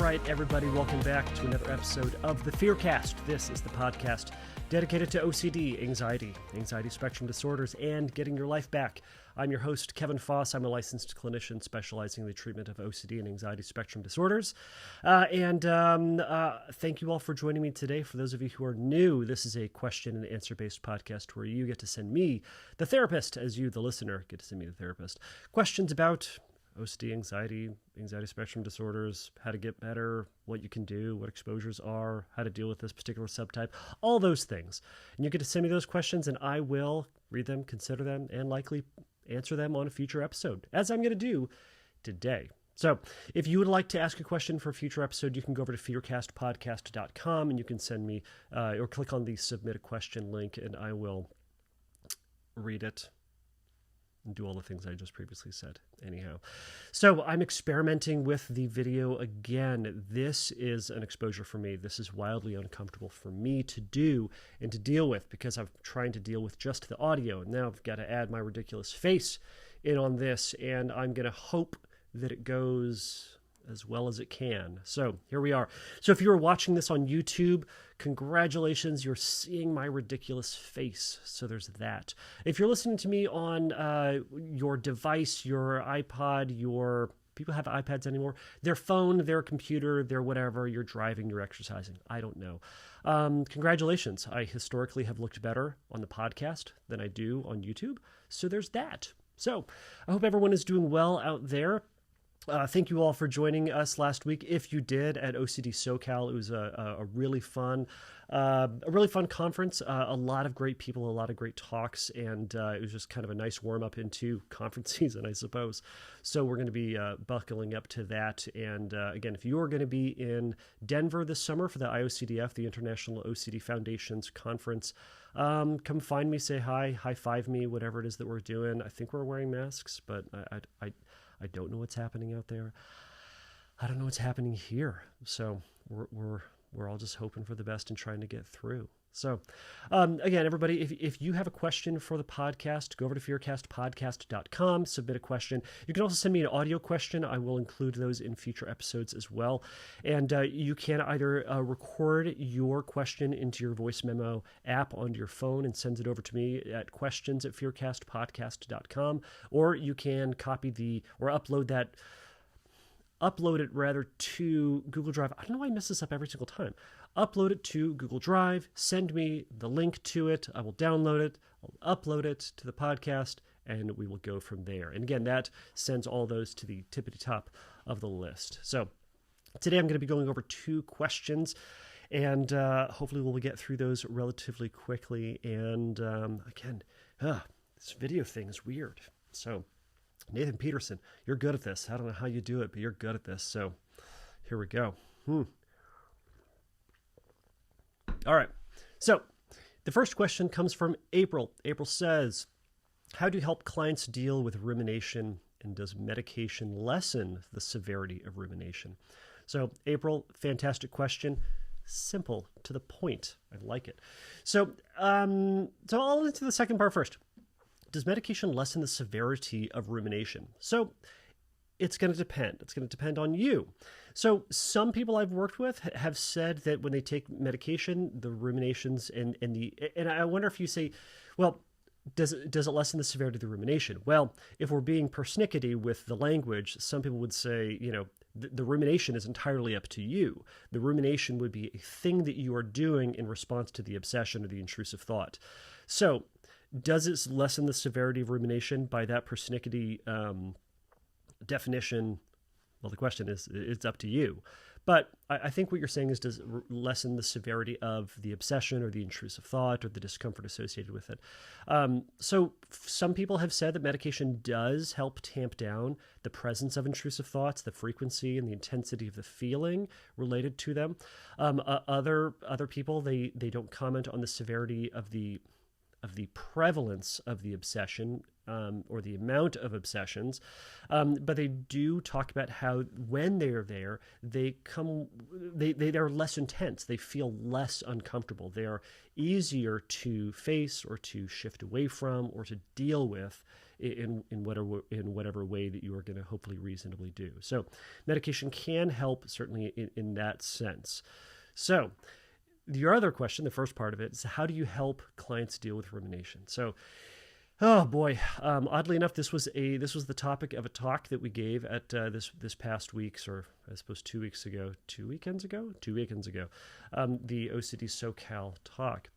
right, everybody, welcome back to another episode of the Fearcast. This is the podcast dedicated to OCD, anxiety spectrum disorders, and getting your life back. I'm your host, Kevin Foss. I'm a licensed clinician specializing in the treatment of OCD and anxiety spectrum disorders. Thank you all for joining me today. For those of you who are new, this is a question and answer-based podcast where you get to send me, the therapist, as you, the listener, get to send me, the therapist, questions about OCD, anxiety spectrum disorders, how to get better, what you can do, what exposures are, how to deal with this particular subtype, all those things. And you get to send me those questions, and I will read them, consider them, and likely answer them on a future episode, as I'm going to do today. So if you would like to ask a question for a future episode, you can go over to fearcastpodcast.com, and you can send me or click on the submit a question link, and I will read it and do all the things I just previously said. Anyhow, so I'm experimenting with the video again. This is an exposure for me. This is wildly uncomfortable for me to do and to deal with because I'm trying to deal with just the audio. And now I've got to add my ridiculous face in on this, and I'm going to hope that it goes as well as it can. So here we are. So if you are watching this on YouTube, congratulations, you're seeing my ridiculous face. So there's that. If you're listening to me on your device, your iPod, people have iPads anymore, their phone, their computer, their whatever, you're driving, you're exercising. I don't know. Congratulations. I historically have looked better on the podcast than I do on YouTube. So there's that. So I hope everyone is doing well out there. Thank you all for joining us last week. If you did at OCD SoCal, it was a really fun conference. A lot of great people, a lot of great talks, and it was just kind of a nice warm up into conference season, I suppose. So we're going to be buckling up to that. And again, if you are going to be in Denver this summer for the IOCDF, the International OCD Foundation's conference, come find me, say hi, high five me, whatever it is that we're doing. I think we're wearing masks, but I don't know what's happening out there. I don't know what's happening here. So we're all just hoping for the best and trying to get through. So again, everybody, if you have a question for the podcast, go over to fearcastpodcast.com, submit a question. You can also send me an audio question. I will include those in future episodes as well. And you can either record your question into your voice memo app onto your phone and send it over to me at questions@fearcastpodcast.com, or you can upload it rather to Google Drive. I don't know why I mess this up every single time. Upload it to Google Drive, send me the link to it. I will download it, I'll upload it to the podcast, and we will go from there. And again, that sends all those to the tippity top of the list. So today I'm going to be going over 2 questions, and hopefully we'll get through those relatively quickly. And again, this video thing is weird. So Nathan Peterson, you're good at this. I don't know how you do it, but you're good at this. So here we go. All right. So the first question comes from April. April says, how do you help clients deal with rumination, and does medication lessen the severity of rumination? So April, fantastic question. Simple, to the point. I like it. So I'll into the second part first. Does medication lessen the severity of rumination? So it's going to depend. It's going to depend on you. So some people I've worked with have said that when they take medication, the ruminations and I wonder if you say, well, does it lessen the severity of the rumination? Well, if we're being persnickety with the language, some people would say, the rumination is entirely up to you. The rumination would be a thing that you are doing in response to the obsession or the intrusive thought. So does it lessen the severity of rumination by that persnickety definition? Well, the question is, it's up to you. But I think what you're saying is, does it lessen the severity of the obsession or the intrusive thought or the discomfort associated with it? So some people have said that medication does help tamp down the presence of intrusive thoughts, the frequency and the intensity of the feeling related to them. Other people, they don't comment on the severity of the prevalence of the obsession or the amount of obsessions, but they do talk about how when they are there, they're less intense. They feel less uncomfortable. They are easier to face or to shift away from or to deal with in whatever way that you are going to hopefully reasonably do. So medication can help certainly in that sense. So your other question, the first part of it, is how do you help clients deal with rumination? So, oh boy, oddly enough, this was the topic of a talk that we gave at this past week's, or I suppose 2 weekends ago, the OCD SoCal talk.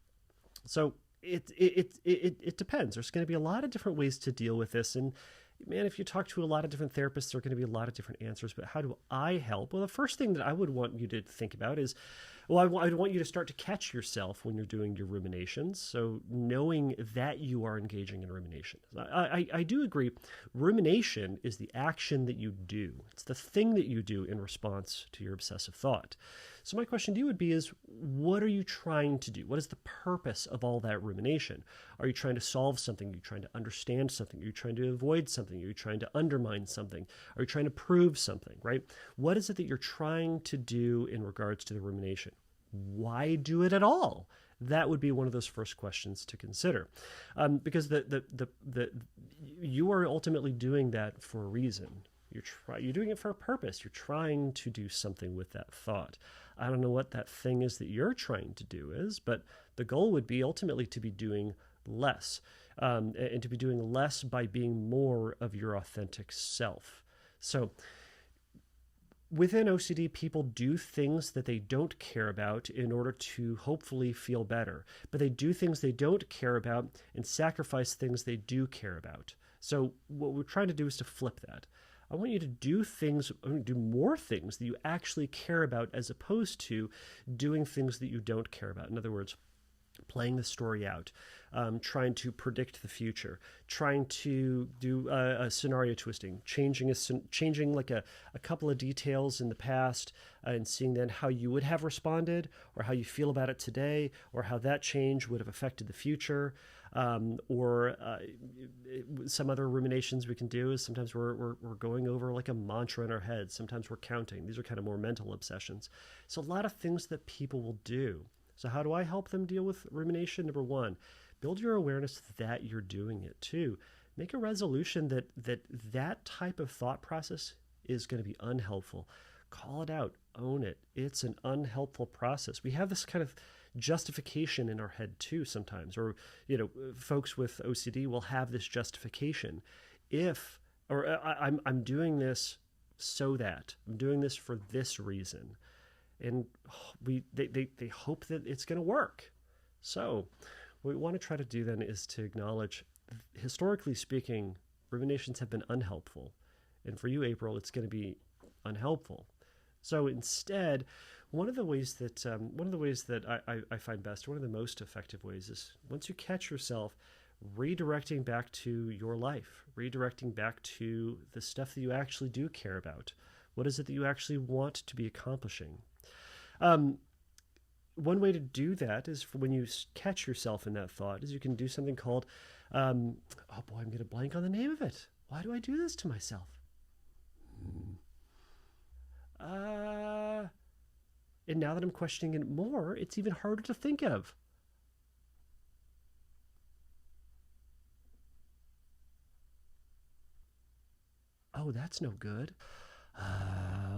So it depends. There's going to be a lot of different ways to deal with this, and man, if you talk to a lot of different therapists, there are going to be a lot of different answers. But how do I help? Well, the first thing that I would want you to think about is, I want you to start to catch yourself when you're doing your ruminations. So knowing that you are engaging in rumination. I do agree. Rumination is the action that you do. It's the thing that you do in response to your obsessive thought. So my question to you would be what are you trying to do? What is the purpose of all that rumination? Are you trying to solve something? Are you trying to understand something? Are you trying to avoid something? Are you trying to undermine something? Are you trying to prove something, right? What is it that you're trying to do in regards to the rumination? Why do it at all? That would be one of those first questions to consider, because you are ultimately doing that for a reason. You're doing it for a purpose. You're trying to do something with that thought. I don't know what that thing is that you're trying to do is, but the goal would be ultimately to be doing less, and to be doing less by being more of your authentic self. So within OCD, people do things that they don't care about in order to hopefully feel better, but they do things they don't care about and sacrifice things they do care about. So what we're trying to do is to flip that. I want you to do more things that you actually care about, as opposed to doing things that you don't care about. In other words, playing the story out, trying to predict the future, trying to do a scenario twisting, changing like a couple of details in the past, and seeing then how you would have responded, or how you feel about it today, or how that change would have affected the future. Or some other ruminations we can do is sometimes we're going over like a mantra in our head. Sometimes we're counting. These are kind of more mental obsessions. So a lot of things that people will do. So how do I help them deal with rumination? Number one, build your awareness that you're doing it. Two, make a resolution that type of thought process is going to be unhelpful. Call it out, own it. It's an unhelpful process. We have this kind of justification in our head too sometimes, or folks with OCD will have this justification. I'm doing this so that I'm doing this for this reason, and they hope that it's going to work. So what we want to try to do then is to acknowledge, historically speaking, ruminations have been unhelpful, and for you, April, it's going to be unhelpful. So instead, one of the ways that I find best, one of the most effective ways, is once you catch yourself, redirecting back to your life, redirecting back to the stuff that you actually do care about. What is it that you actually want to be accomplishing? One way to do that is when you catch yourself in that thought, is you can do something called, I'm going to blank on the name of it. Why do I do this to myself? And now that I'm questioning it more, it's even harder to think of. Oh, that's no good.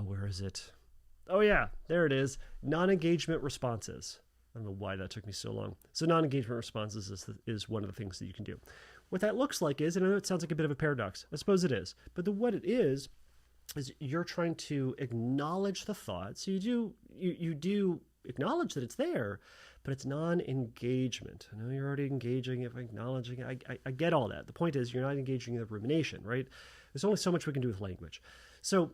Where is it? Oh yeah, there it is. Non-engagement responses. I don't know why that took me so long. So non-engagement responses is one of the things that you can do. What that looks like is, and I know it sounds like a bit of a paradox. I suppose it is. But what it is you're trying to acknowledge the thought. So you do acknowledge that it's there, but it's non-engagement. I know you're already engaging it, acknowledging it. I get all that. The point is you're not engaging in the rumination, right? There's only so much we can do with language. So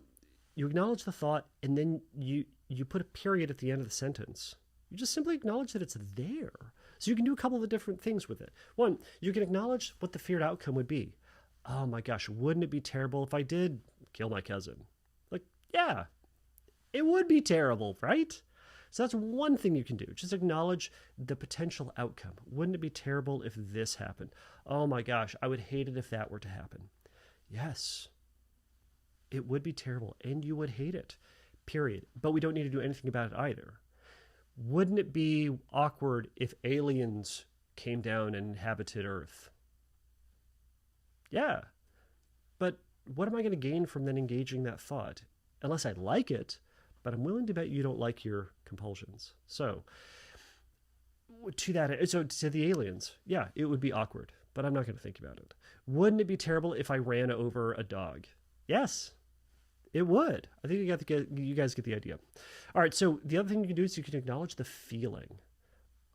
you acknowledge the thought, and then you put a period at the end of the sentence. You just simply acknowledge that it's there. So you can do a couple of different things with it. One, you can acknowledge what the feared outcome would be. Oh my gosh, wouldn't it be terrible if I did kill my cousin? Like, yeah, it would be terrible, right? So that's one thing you can do. Just acknowledge the potential outcome. Wouldn't it be terrible if this happened? Oh my gosh, I would hate it if that were to happen. Yes, it would be terrible, and you would hate it, period. But we don't need to do anything about it either. Wouldn't it be awkward if aliens came down and inhabited Earth? Yeah. But what am I going to gain from then engaging that thought? Unless I like it, but I'm willing to bet you don't like your compulsions. So to the aliens, yeah, it would be awkward, but I'm not going to think about it. Wouldn't it be terrible if I ran over a dog? Yes, it would. I think you guys get the idea. All right, so the other thing you can do is you can acknowledge the feeling.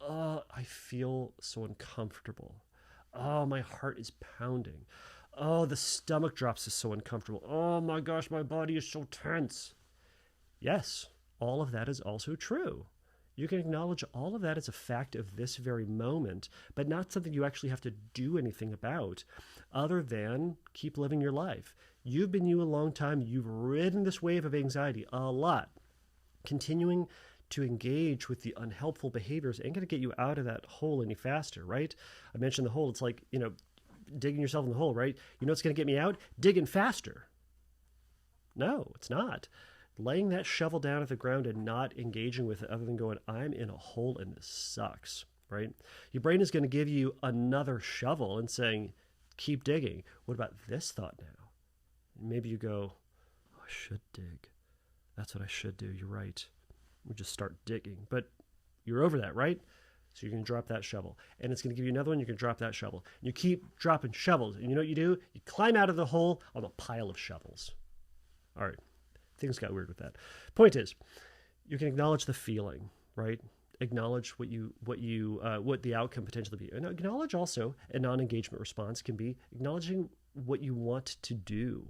I feel so uncomfortable. Oh, my heart is pounding. Oh, the stomach drops is so uncomfortable. Oh my gosh, my body is so tense. Yes, all of that is also true. You can acknowledge all of that as a fact of this very moment, but not something you actually have to do anything about other than keep living your life. You've been you a long time. You've ridden this wave of anxiety a lot. Continuing to engage with the unhelpful behaviors ain't going to get you out of that hole any faster, right? I mentioned the hole. It's like, digging yourself in the hole, right? You know what's going to get me out? Digging faster. No, it's not. Laying that shovel down at the ground and not engaging with it other than going, I'm in a hole and this sucks, right? Your brain is going to give you another shovel and saying, keep digging. What about this thought now? And maybe you go, oh, I should dig. That's what I should do. You're right. We just start digging. But you're over that, right? So you're going to drop that shovel. And it's going to give you another one. You're going to drop that shovel. And you keep dropping shovels. And you know what you do? You climb out of the hole on a pile of shovels. All right. Things got weird with that. Point is, you can acknowledge the feeling, right? Acknowledge what the outcome potentially be. And acknowledge also a non-engagement response can be acknowledging what you want to do.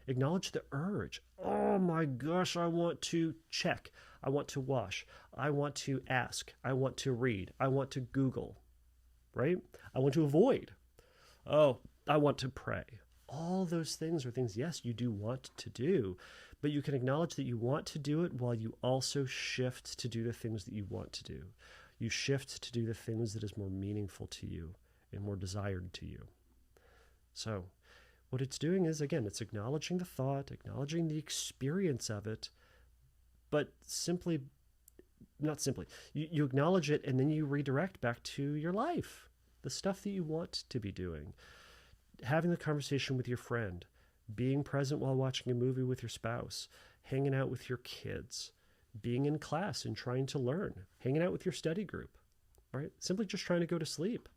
Acknowledge the urge. Oh my gosh, I want to check. I want to wash. I want to ask. I want to read. I want to Google, right? I want to avoid. Oh, I want to pray. All those things are things, yes, you do want to do, but you can acknowledge that you want to do it while you also shift to do the things that you want to do. You shift to do the things that is more meaningful to you and more desired to you. So what it's doing is, again, it's acknowledging the thought, acknowledging the experience of it, but not simply, you acknowledge it and then you redirect back to your life, the stuff that you want to be doing. Having the conversation with your friend, being present while watching a movie with your spouse, hanging out with your kids, being in class and trying to learn, hanging out with your study group, right? Simply just trying to go to sleep.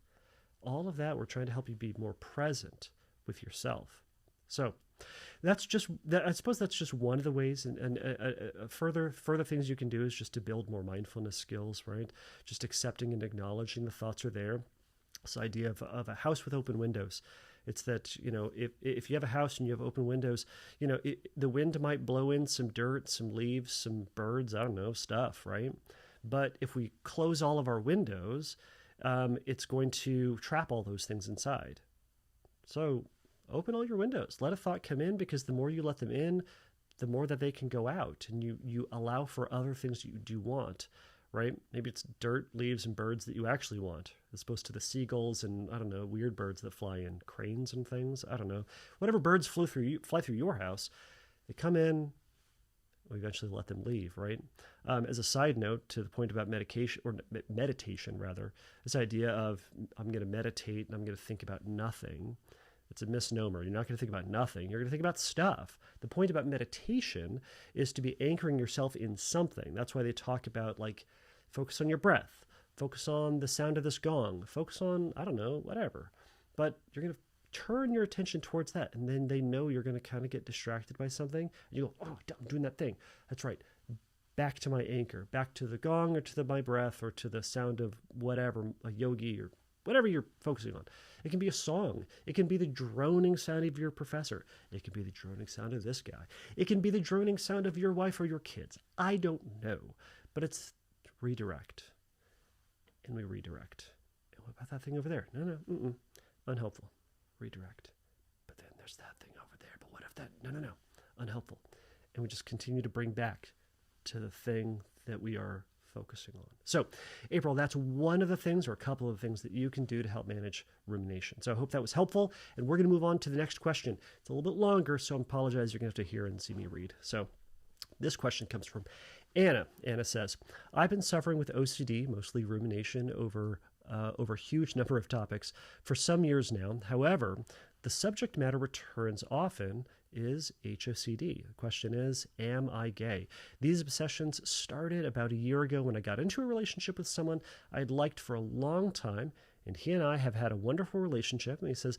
All of that, we're trying to help you be more present with yourself. So that's just that. I suppose that's just one of the ways, and further things you can do is just to build more mindfulness skills, right? Just accepting and acknowledging the thoughts are there. This idea of a house with open windows. It's that, if you have a house and you have open windows, the wind might blow in some dirt, some leaves, some birds, I don't know, stuff, right? But if we close all of our windows, it's going to trap all those things inside. So open all your windows. Let a thought come in, because the more you let them in, the more that they can go out, and you allow for other things you do want, right? Maybe it's dirt, leaves, and birds that you actually want, as opposed to the seagulls and, I don't know, weird birds that fly in, cranes and things. I don't know. Whatever birds fly through your house, they come in, we eventually let them leave, right? As a side note, to the point about meditation, this idea of I'm going to meditate and I'm going to think about nothing, it's a misnomer. You're not going to think about nothing. You're going to think about stuff. The point about meditation is to be anchoring yourself in something. That's why they talk about, focus on your breath, focus on the sound of this gong, focus on, I don't know, whatever. But you're going to turn your attention towards that, and then they know you're going to kind of get distracted by something. And you go, oh, I'm doing that thing. That's right. Back to my anchor, back to the gong or to my breath or to the sound of whatever, a yogi or whatever you're focusing on. It can be a song. It can be the droning sound of your professor. It can be the droning sound of this guy. It can be the droning sound of your wife or your kids. I don't know. But it's redirect. And we redirect. And what about that thing over there? No. Unhelpful. Redirect. But then there's that thing over there. But what if that? No. Unhelpful. And we just continue to bring back to the thing that we are focusing on. So, April, that's one of the things, or a couple of things that you can do to help manage rumination. So I hope that was helpful, and we're going to move on to the next question. It's a little bit longer, so I apologize. You're going to have to hear and see me read. So this question comes from Anna. Anna says, I've been suffering with OCD, mostly rumination, over a huge number of topics for some years now. However, The subject matter returns often is HOCD. The question is, am I gay? These obsessions started about a year ago when I got into a relationship with someone I'd liked for a long time, and he and I have had a wonderful relationship. And he says,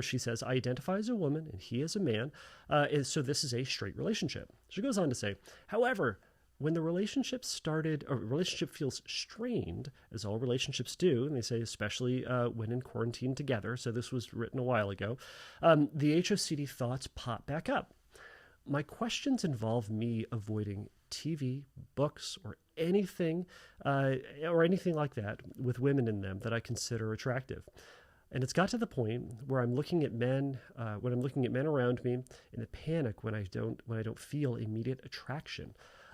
she says, I identify as a woman and he is a man, and so this is a straight relationship. She goes on to say, however, when the relationship started, or relationship feels strained, as all relationships do, and they say especially when in quarantine together, so this was written a while ago, the HOCD thoughts pop back up. My questions involve me avoiding TV, books, or anything like that with women in them that I consider attractive. And it's got to the point where I'm looking at men, when I'm looking at men around me, in a panic when I don't feel immediate attraction.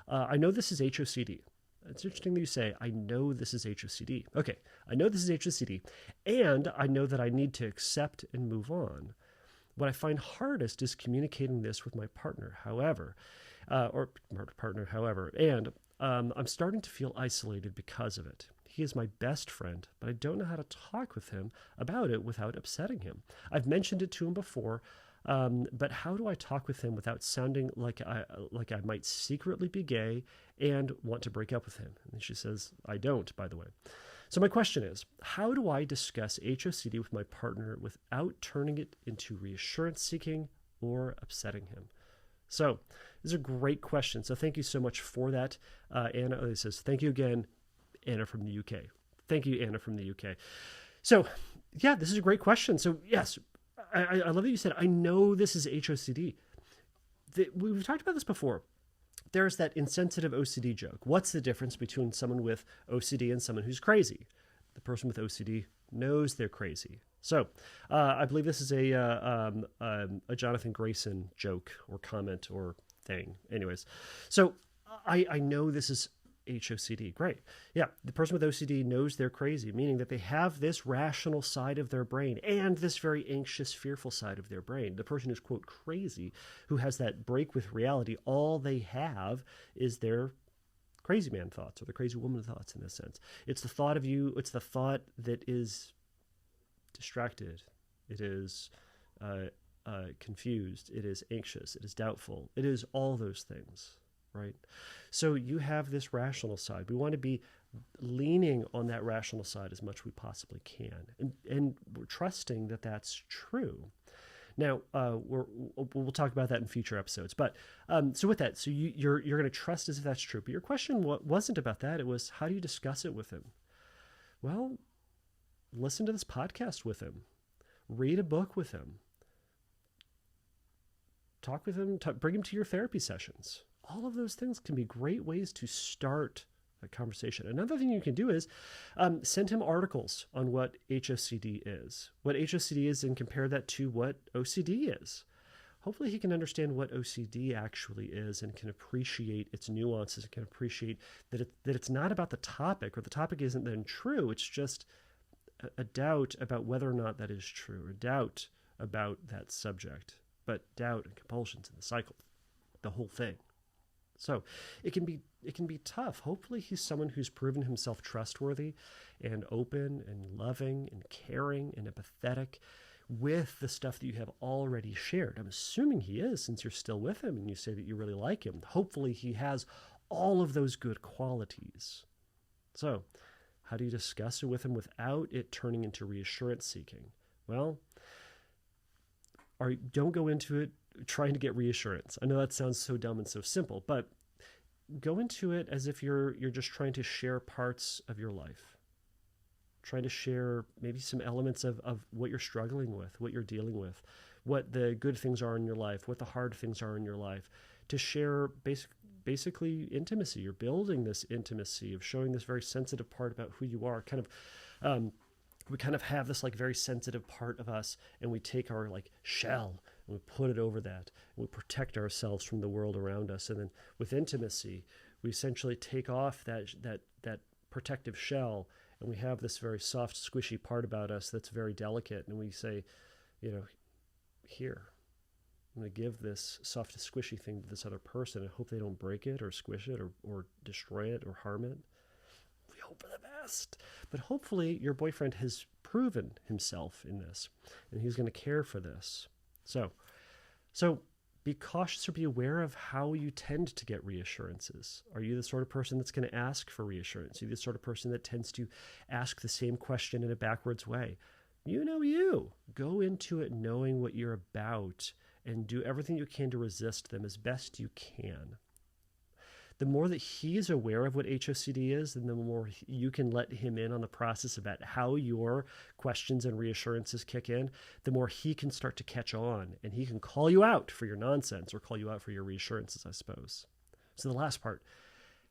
I know this is HOCD. It's interesting that you say, I know this is HOCD. Okay, I know this is HOCD, and I know that I need to accept and move on. What I find hardest is communicating this with my partner, and I'm starting to feel isolated because of it. He is my best friend, but I don't know how to talk with him about it without upsetting him. I've mentioned it to him before, but how do I talk with him without sounding like I might secretly be gay and want to break up with him? And she says, I don't, by the way. So my question is, how do I discuss HOCD with my partner without turning it into reassurance seeking or upsetting him? So these are great questions. So thank you so much for that. Anna says, thank you again, Anna from the UK. Thank you, Anna from the UK. So yeah, this is a great question. So yes, I love that you said, I know this is HOCD. We've talked about this before. There's that insensitive OCD joke. What's the difference between someone with OCD and someone who's crazy? The person with OCD knows they're crazy. So I believe this is a Jonathan Grayson joke or comment or thing. Anyways, so I know this is HOCD. Great. Yeah, the person with OCD knows they're crazy, meaning that they have this rational side of their brain and this very anxious, fearful side of their brain. The person who's, quote, crazy, who has that break with reality, all they have is their crazy man thoughts or the crazy woman thoughts in a sense. It's the thought of you, it's the thought that is distracted. It is confused. It is anxious. It is doubtful. It is all those things. Right? So you have this rational side. We want to be leaning on that rational side as much as we possibly can. And we're trusting that that's true. Now, we'll talk about that in future episodes. But so with that, so you're going to trust as if that's true. But your question wasn't about that. It was, how do you discuss it with him? Well, listen to this podcast with him. Read a book with him. Talk with him. Bring him to your therapy sessions. All of those things can be great ways to start a conversation. Another thing you can do is send him articles on what HOCD is, and compare that to what OCD is. Hopefully he can understand what OCD actually is and can appreciate its nuances and can appreciate that it's not about the topic, or the topic isn't then true. It's just a doubt about whether or not that is true, or doubt about that subject, but doubt and compulsions in the cycle, the whole thing. So it can be tough. Hopefully he's someone who's proven himself trustworthy and open and loving and caring and empathetic with the stuff that you have already shared. I'm assuming he is, since you're still with him and you say that you really like him. Hopefully he has all of those good qualities. So how do you discuss it with him without it turning into reassurance seeking? Well, don't go into it trying to get reassurance. I know that sounds so dumb and so simple, but go into it as if you're just trying to share parts of your life, trying to share maybe some elements of what you're struggling with, what you're dealing with, what the good things are in your life, what the hard things are in your life, to share basically intimacy. You're building this intimacy of showing this very sensitive part about who you are. We kind of have this like very sensitive part of us, and we take our like shell and we put it over that, and we protect ourselves from the world around us. And then with intimacy, we essentially take off that protective shell, and we have this very soft, squishy part about us that's very delicate. And we say, here, I'm going to give this soft, squishy thing to this other person and hope they don't break it or squish it or destroy it or harm it. We hope for the best. But hopefully your boyfriend has proven himself in this, and he's going to care for this. So be cautious or be aware of how you tend to get reassurances. Are you the sort of person that's going to ask for reassurance? Are you the sort of person that tends to ask the same question in a backwards way? You. Go into it knowing what you're about and do everything you can to resist them as best you can. The more that he's aware of what HOCD is, and the more you can let him in on the process about how your questions and reassurances kick in, the more he can start to catch on, and he can call you out for your nonsense or call you out for your reassurances, I suppose. So the last part,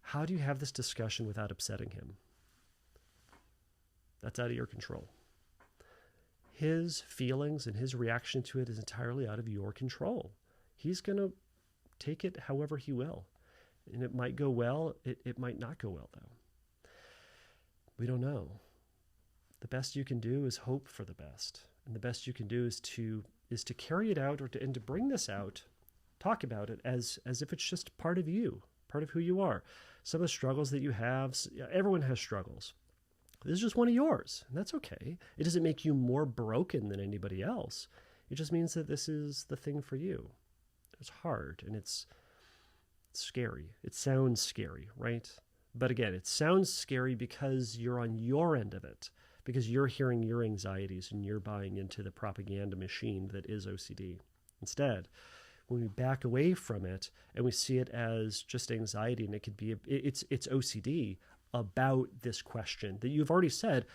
how do you have this discussion without upsetting him? That's out of your control. His feelings and his reaction to it is entirely out of your control. He's going to take it however he will. And it might go well, it might not go well, though. We don't know. The best you can do is hope for the best. And the best you can do is to carry it out and to bring this out, talk about it as if it's just part of you, part of who you are. Some of the struggles that you have, everyone has struggles. This is just one of yours, and that's okay. It doesn't make you more broken than anybody else. It just means that this is the thing for you. It's hard, and it's scary. It sounds scary, right? But again, it sounds scary because you're on your end of it, because you're hearing your anxieties and you're buying into the propaganda machine that is OCD. Instead, when we back away from it and we see it as just anxiety, and it could be, it's OCD about this question that you've already said,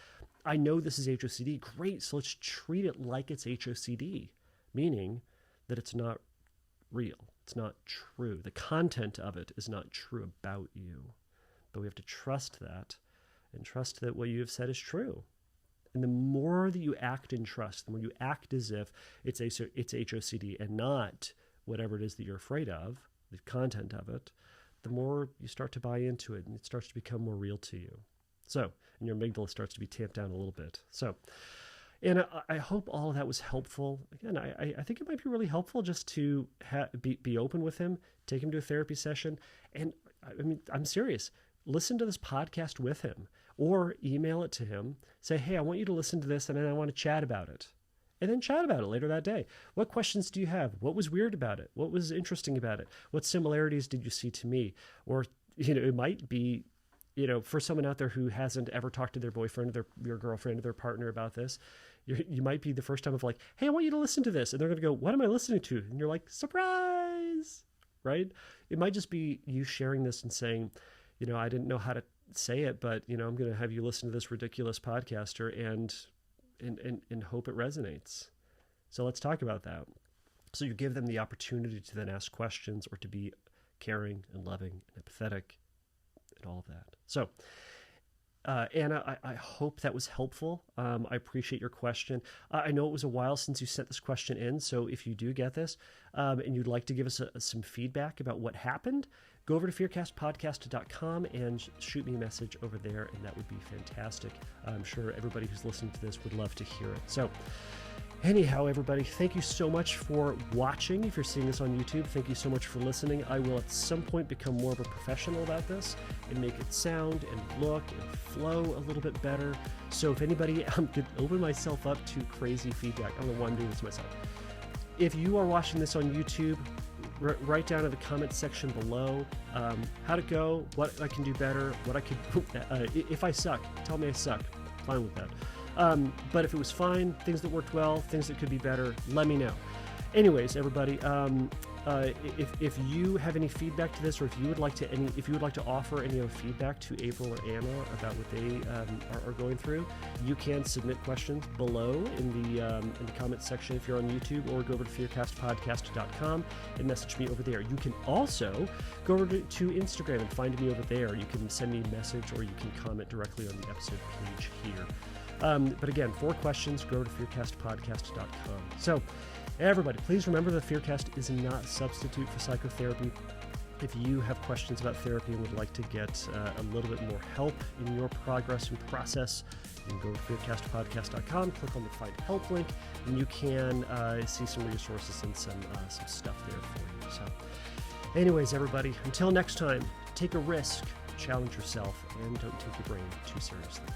I know this is HOCD. Great. So let's treat it like it's HOCD, meaning that it's not real. It's not true. The content of it is not true about you. But we have to trust that and trust that what you have said is true. And the more that you act in trust, the more you act as if it's HOCD and not whatever it is that you're afraid of, the content of it, the more you start to buy into it and it starts to become more real to you. So, and your amygdala starts to be tamped down a little bit. So, and I hope all of that was helpful. Again, I think it might be really helpful just to be open with him, take him to a therapy session. And I mean, I'm serious. Listen to this podcast with him or email it to him. Say, hey, I want you to listen to this and then I want to chat about it. And then chat about it later that day. What questions do you have? What was weird about it? What was interesting about it? What similarities did you see to me? Or, it might be, for someone out there who hasn't ever talked to their boyfriend or your girlfriend or their partner about this, you might be the first time of like, hey, I want you to listen to this. And they're going to go, what am I listening to? And you're like, surprise, right? It might just be you sharing this and saying, I didn't know how to say it, but, I'm going to have you listen to this ridiculous podcaster and hope it resonates. So let's talk about that. So you give them the opportunity to then ask questions or to be caring and loving and empathetic and all of that. So, Anna, I hope that was helpful. I appreciate your question. I know it was a while since you sent this question in, so if you do get this and you'd like to give us some feedback about what happened, go over to fearcastpodcast.com and shoot me a message over there, and that would be fantastic. I'm sure everybody who's listening to this would love to hear it. So anyhow, everybody, thank you so much for watching. If you're seeing this on YouTube, thank you so much for listening. I will at some point become more of a professional about this and make it sound and look and flow a little bit better. So if anybody, I'm going to open myself up to crazy feedback. I don't know why I'm doing this myself. If you are watching this on YouTube, write down in the comments section below how'd it go, what I can do better, what I could, if I suck, tell me I suck. Fine with that. But if it was fine, things that worked well, things that could be better, let me know. Anyways, everybody, if you have any feedback to this, or if you would like to offer any other feedback to April or Anna about what they are going through, you can submit questions below in the comments section if you're on YouTube, or go over to fearcastpodcast.com and message me over there. You can also go over to Instagram and find me over there. You can send me a message, or you can comment directly on the episode page here. But again, for questions, go to fearcastpodcast.com. So, everybody, please remember that Fearcast is not a substitute for psychotherapy. If you have questions about therapy and would like to get a little bit more help in your progress and process, you can go to fearcastpodcast.com, click on the Find Help link, and you can see some resources and some stuff there for you. So, anyways, everybody, until next time, take a risk, challenge yourself, and don't take your brain too seriously.